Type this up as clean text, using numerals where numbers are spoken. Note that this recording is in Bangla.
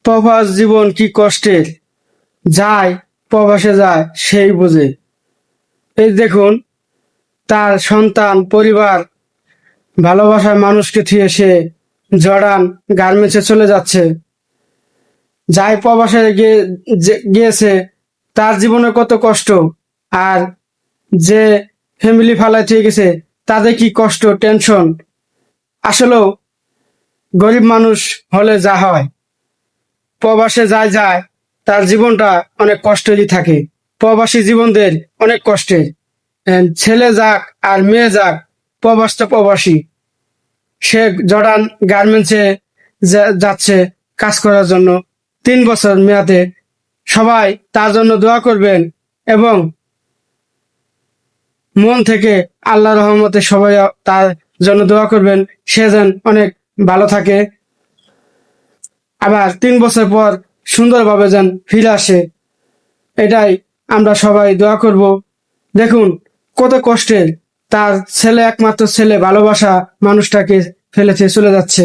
প্রবাস জীবন কি কষ্টের, যায় প্রবাসে যায় সেই বোঝে। এই দেখুন, তার সন্তান পরিবার ভালোবাসার মানুষকে থুয়ে সে জর্ডান গার্মেন্টসে চলে যাচ্ছে। যাই প্রবাসে গিয়েছে, তার জীবনে কত কষ্ট, আর যে ফ্যামিলি ফালায় ঠিক গেছে তাদের কি কষ্ট, টেনশন। আসলেও গরিব মানুষ হলে যা হয়, প্রবাসে যায় যায় তার জীবনটা অনেক কষ্টেরই থাকে। প্রবাসী জীবনদের অনেক কষ্টের। ছেলে যাক আর মেয়ে যাক, প্রবাস তো প্রবাসী। সে জর্ডান গার্মেন্টসে যাচ্ছে কাজ করার জন্য 3 বছর মেয়াদে। সবাই তার জন্য দোয়া করবেন এবং মন থেকে আল্লাহ রহমতে সবাই তার জন্য দোয়া করবেন, সে যেন অনেক ভালো থাকে, আবার 3 বছর পর সুন্দরভাবে যেন ফিরে আসে। এটাই আমরা সবাই দোয়া করব। দেখুন কত কষ্টের, তার ছেলে, একমাত্র ছেলে ভালোবাসা মানুষটাকে ফেলেছে চলে যাচ্ছে।